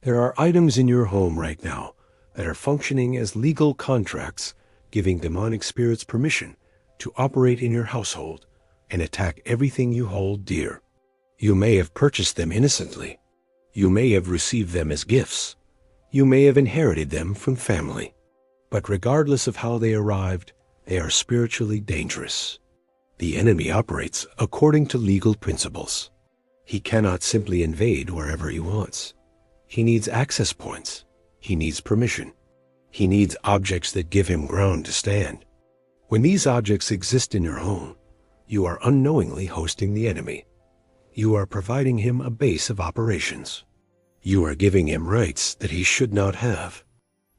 There are items in your home right now that are functioning as legal contracts, giving demonic spirits permission to operate in your household and attack everything you hold dear. You may have purchased them innocently. You may have received them as gifts. You may have inherited them from family. But regardless of how they arrived, they are spiritually dangerous. The enemy operates according to legal principles. He cannot simply invade wherever he wants. He needs access points. He needs permission. He needs objects that give him ground to stand. When these objects exist in your home, you are unknowingly hosting the enemy. You are providing him a base of operations. You are giving him rights that he should not have.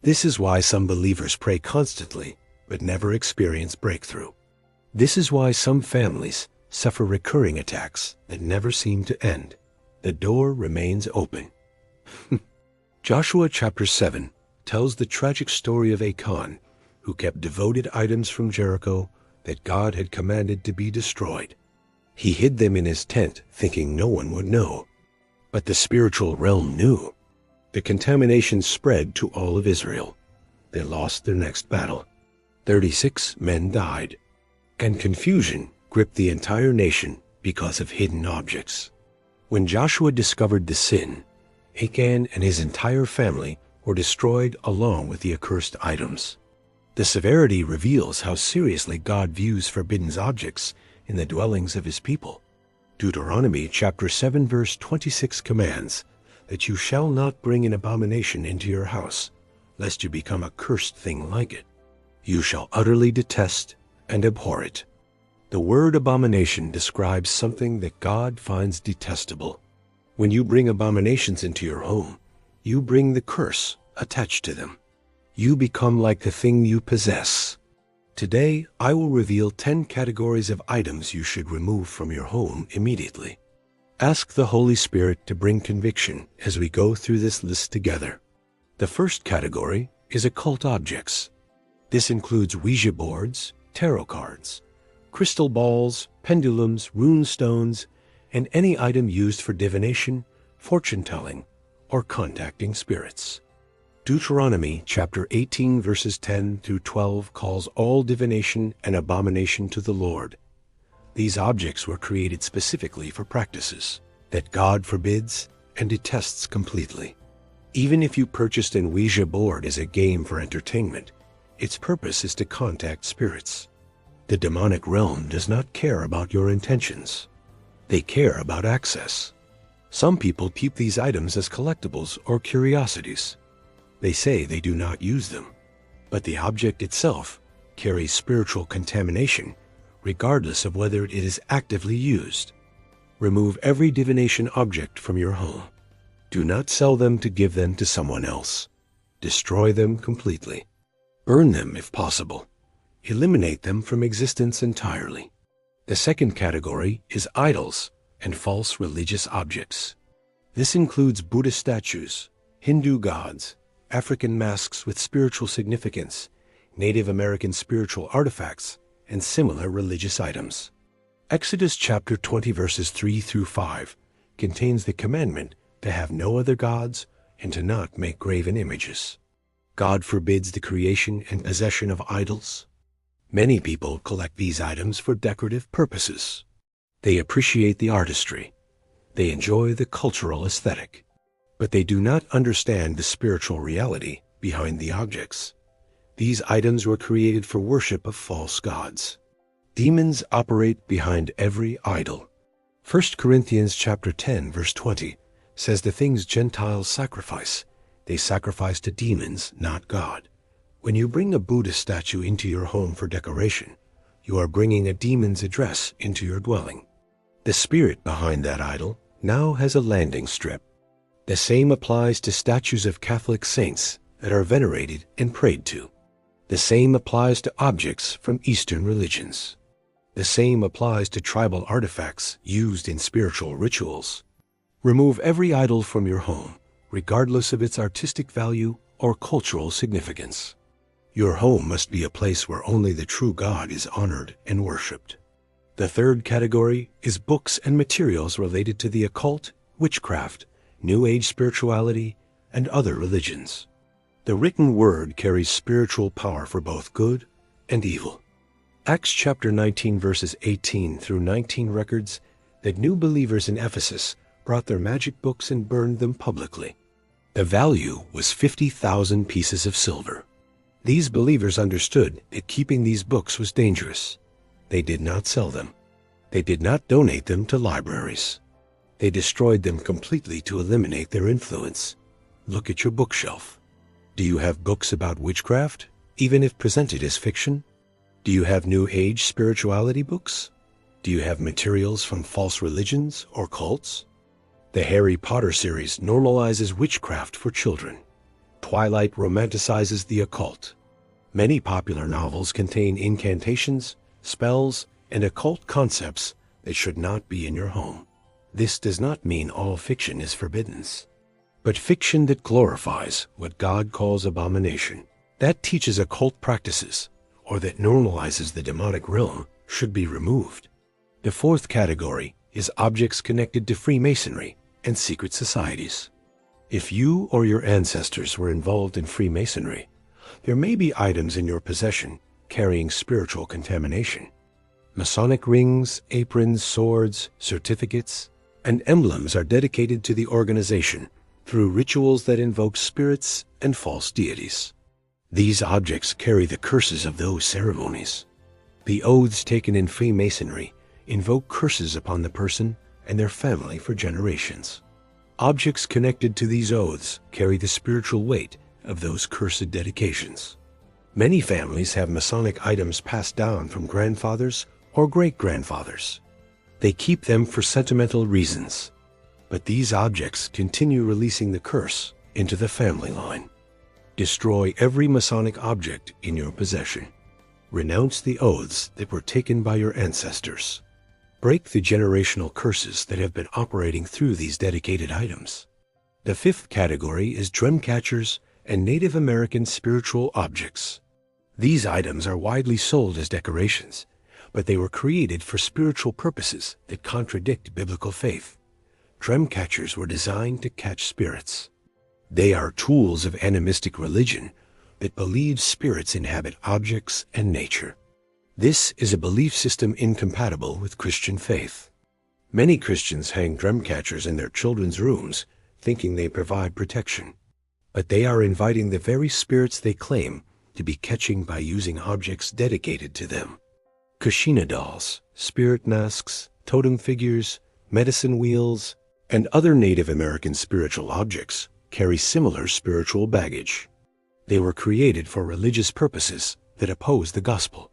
This is why some believers pray constantly, but never experience breakthrough. This is why some families suffer recurring attacks that never seem to end. The door remains open. Joshua chapter 7 tells the tragic story of Achan, who kept devoted items from Jericho that God had commanded to be destroyed. He hid them in his tent, thinking no one would know. But the spiritual realm knew. The contamination spread to all of Israel. They lost their next battle. 36 men died. And confusion gripped the entire nation because of hidden objects. When Joshua discovered the sin, Achan and his entire family were destroyed along with the accursed items. The severity reveals how seriously God views forbidden objects in the dwellings of his people. Deuteronomy chapter 7 verse 26 commands that you shall not bring an abomination into your house, lest you become a cursed thing like it. You shall utterly detest and abhor it. The word abomination describes something that God finds detestable. When you bring abominations into your home, you bring the curse attached to them. You become like the thing you possess. Today, I will reveal 10 categories of items you should remove from your home immediately. Ask the Holy Spirit to bring conviction as we go through this list together. The first category is occult objects. This includes Ouija boards, tarot cards, crystal balls, pendulums, rune stones, and any item used for divination, fortune-telling, or contacting spirits. Deuteronomy chapter 18 verses 10 through 12 calls all divination an abomination to the Lord. These objects were created specifically for practices that God forbids and detests completely. Even if you purchased an Ouija board as a game for entertainment, its purpose is to contact spirits. The demonic realm does not care about your intentions. They care about access. Some people keep these items as collectibles or curiosities. They say they do not use them, but the object itself carries spiritual contamination regardless of whether it is actively used. Remove every divination object from your home. Do not sell them to give them to someone else. Destroy them completely. Burn them if possible. Eliminate them from existence entirely. The second category is idols and false religious objects. This includes Buddhist statues, Hindu gods, African masks with spiritual significance, Native American spiritual artifacts, and similar religious items. Exodus chapter 20 verses 3 through 5 contains the commandment to have no other gods and to not make graven images. God forbids the creation and possession of idols. Many people collect these items for decorative purposes. They appreciate the artistry. They enjoy the cultural aesthetic. But they do not understand the spiritual reality behind the objects. These items were created for worship of false gods. Demons operate behind every idol. 1 Corinthians chapter 10 verse 20 says the things Gentiles sacrifice, they sacrifice to demons, not God. When you bring a Buddha statue into your home for decoration, you are bringing a demon's address into your dwelling. The spirit behind that idol now has a landing strip. The same applies to statues of Catholic saints that are venerated and prayed to. The same applies to objects from Eastern religions. The same applies to tribal artifacts used in spiritual rituals. Remove every idol from your home, regardless of its artistic value or cultural significance. Your home must be a place where only the true God is honored and worshipped. The third category is books and materials related to the occult, witchcraft, New Age spirituality, and other religions. The written word carries spiritual power for both good and evil. Acts chapter 19 verses 18 through 19 records that new believers in Ephesus brought their magic books and burned them publicly. The value was 50,000 pieces of silver. These believers understood that keeping these books was dangerous. They did not sell them. They did not donate them to libraries. They destroyed them completely to eliminate their influence. Look at your bookshelf. Do you have books about witchcraft, even if presented as fiction? Do you have New Age spirituality books? Do you have materials from false religions or cults? The Harry Potter series normalizes witchcraft for children. Twilight romanticizes the occult. Many popular novels contain incantations, spells, and occult concepts that should not be in your home. This does not mean all fiction is forbidden, but fiction that glorifies what God calls abomination, that teaches occult practices, or that normalizes the demonic realm, should be removed. The fourth category is objects connected to Freemasonry and secret societies. If you or your ancestors were involved in Freemasonry, there may be items in your possession carrying spiritual contamination. Masonic rings, aprons, swords, certificates, and emblems are dedicated to the organization through rituals that invoke spirits and false deities. These objects carry the curses of those ceremonies. The oaths taken in Freemasonry invoke curses upon the person and their family for generations. Objects connected to these oaths carry the spiritual weight of those cursed dedications. Many families have Masonic items passed down from grandfathers or great-grandfathers. They keep them for sentimental reasons, but these objects continue releasing the curse into the family line. Destroy every Masonic object in your possession. Renounce the oaths that were taken by your ancestors. Break the generational curses that have been operating through these dedicated items. The fifth category is dream catchers and Native American spiritual objects. These items are widely sold as decorations, but they were created for spiritual purposes that contradict biblical faith. Dream catchers were designed to catch spirits. They are tools of animistic religion that believes spirits inhabit objects and nature. This is a belief system incompatible with Christian faith. Many Christians hang dream catchers in their children's rooms, thinking they provide protection. But they are inviting the very spirits they claim to be catching by using objects dedicated to them. Kushina dolls, spirit masks, totem figures, medicine wheels, and other Native American spiritual objects carry similar spiritual baggage. They were created for religious purposes that oppose the gospel.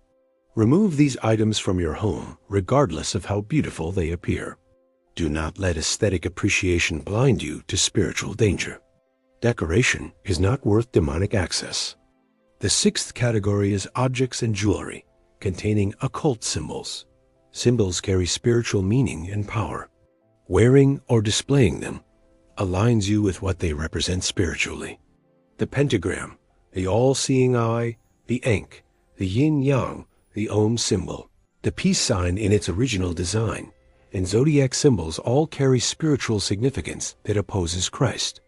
Remove these items from your home, regardless of how beautiful they appear. Do not let aesthetic appreciation blind you to spiritual danger. Decoration is not worth demonic access. The sixth category is objects and jewelry containing occult symbols. Symbols carry spiritual meaning and power. Wearing or displaying them aligns you with what they represent spiritually. The pentagram, the all-seeing eye, the ankh, the yin-yang, the Om symbol, the peace sign in its original design, and zodiac symbols all carry spiritual significance that opposes Christ.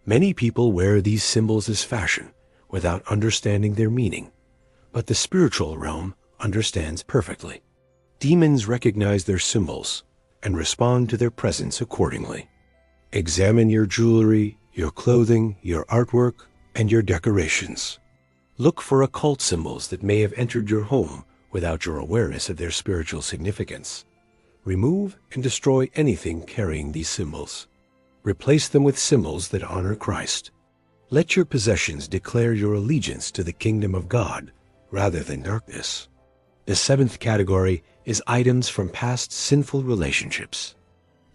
Many people wear these symbols as fashion without understanding their meaning, but the spiritual realm understands perfectly. Demons recognize their symbols and respond to their presence accordingly. Examine your jewelry, your clothing, your artwork, and your decorations. Look for occult symbols that may have entered your home without your awareness of their spiritual significance. Remove and destroy anything carrying these symbols. Replace them with symbols that honor Christ. Let your possessions declare your allegiance to the kingdom of God rather than darkness. The seventh category is items from past sinful relationships.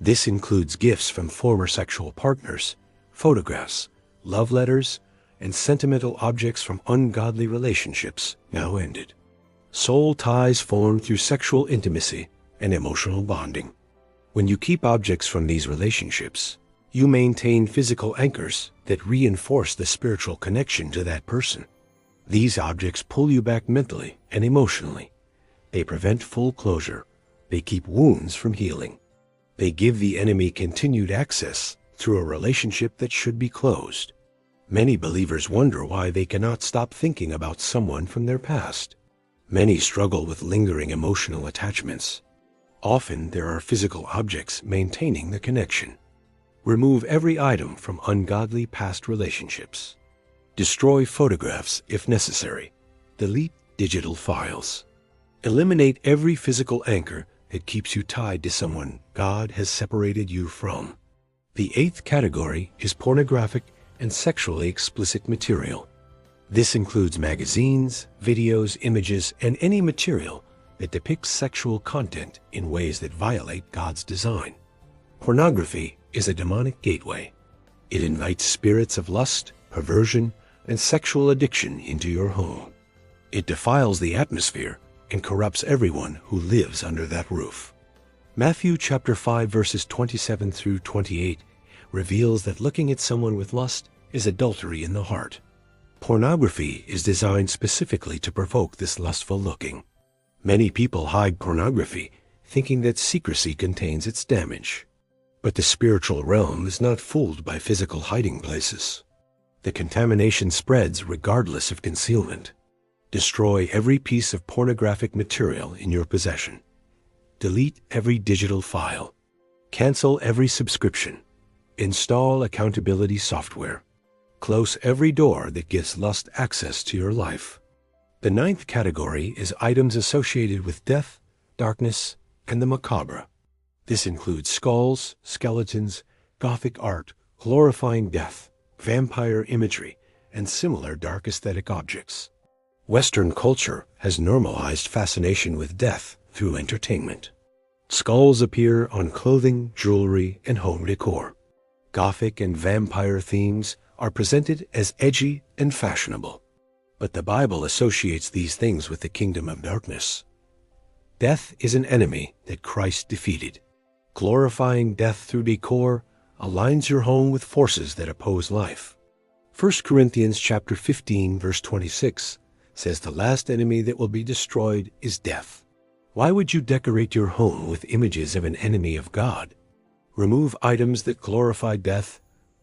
This includes gifts from former sexual partners, photographs, love letters, and sentimental objects from ungodly relationships now ended. Soul ties formed through sexual intimacy and emotional bonding. When you keep objects from these relationships, you maintain physical anchors that reinforce the spiritual connection to that person. These objects pull you back mentally and emotionally. They prevent full closure. They keep wounds from healing. They give the enemy continued access through a relationship that should be closed. Many believers wonder why they cannot stop thinking about someone from their past. Many struggle with lingering emotional attachments. Often there are physical objects maintaining the connection. Remove every item from ungodly past relationships. Destroy photographs if necessary. Delete digital files. Eliminate every physical anchor that keeps you tied to someone God has separated you from. The 8th category is pornographic and sexually explicit material. This includes magazines, videos, images, and any material that depicts sexual content in ways that violate God's design. Pornography is a demonic gateway. It invites spirits of lust, perversion, and sexual addiction into your home. It defiles the atmosphere and corrupts everyone who lives under that roof. Matthew chapter 5 verses 27 through 28 reveals that looking at someone with lust is adultery in the heart. Pornography is designed specifically to provoke this lustful looking. Many people hide pornography, thinking that secrecy contains its damage. But the spiritual realm is not fooled by physical hiding places. The contamination spreads regardless of concealment. Destroy every piece of pornographic material in your possession. Delete every digital file. Cancel every subscription. Install accountability software. Close every door that gives lust access to your life. The 9th category is items associated with death, darkness, and the macabre. This includes skulls, skeletons, Gothic art, glorifying death, vampire imagery, and similar dark aesthetic objects. Western culture has normalized fascination with death through entertainment. Skulls appear on clothing, jewelry, and home decor. Gothic and vampire themes are presented as edgy and fashionable. But the Bible associates these things with the kingdom of darkness. Death is an enemy that Christ defeated. Glorifying death through decor aligns your home with forces that oppose life. 1 Corinthians chapter 15 verse 26 says the last enemy that will be destroyed is death. Why would you decorate your home with images of an enemy of God? Remove items that glorify death,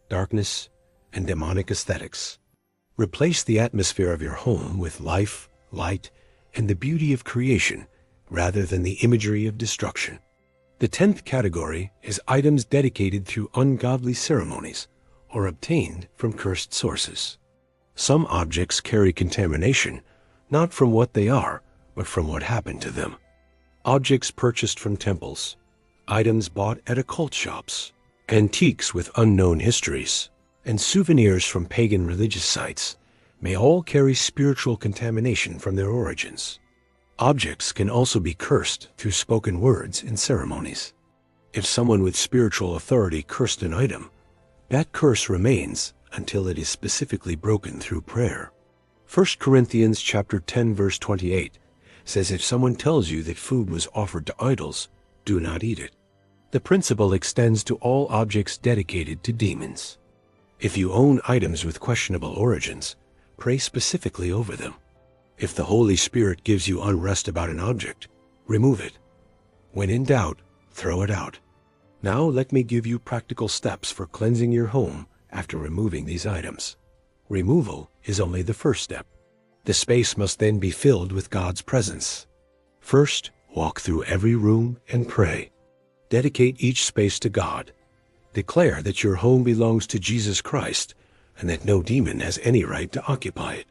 darkness, and demonic aesthetics. Replace the atmosphere of your home with life, light, and the beauty of creation rather than the imagery of destruction. The 10th category is items dedicated through ungodly ceremonies or obtained from cursed sources. Some objects carry contamination, not from what they are, but from what happened to them. Objects purchased from temples, items bought at occult shops, antiques with unknown histories, and souvenirs from pagan religious sites may all carry spiritual contamination from their origins. Objects can also be cursed through spoken words and ceremonies. If someone with spiritual authority cursed an item, that curse remains until it is specifically broken through prayer. 1 Corinthians chapter 10 verse 28 says if someone tells you that food was offered to idols, do not eat it. The principle extends to all objects dedicated to demons. If you own items with questionable origins, pray specifically over them. If the Holy Spirit gives you unrest about an object, remove it. When in doubt, throw it out. Now let me give you practical steps for cleansing your home after removing these items. Removal is only the first step. The space must then be filled with God's presence. First, walk through every room and pray. Dedicate each space to God. Declare that your home belongs to Jesus Christ and that no demon has any right to occupy it.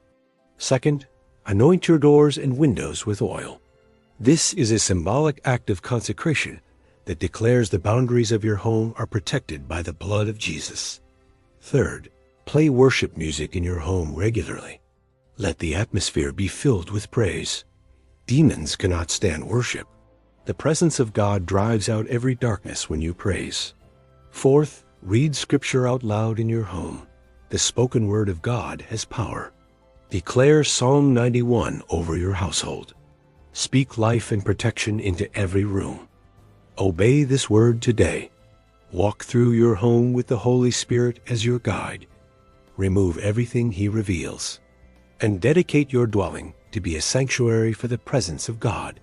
Second, anoint your doors and windows with oil. This is a symbolic act of consecration that declares the boundaries of your home are protected by the blood of Jesus. Third, play worship music in your home regularly. Let the atmosphere be filled with praise. Demons cannot stand worship. The presence of God drives out every darkness when you praise. Fourth, read scripture out loud in your home. The spoken word of God has power. Declare Psalm 91 over your household. Speak life and protection into every room. Obey this word today. Walk through your home with the Holy Spirit as your guide. Remove everything He reveals. And dedicate your dwelling to be a sanctuary for the presence of God.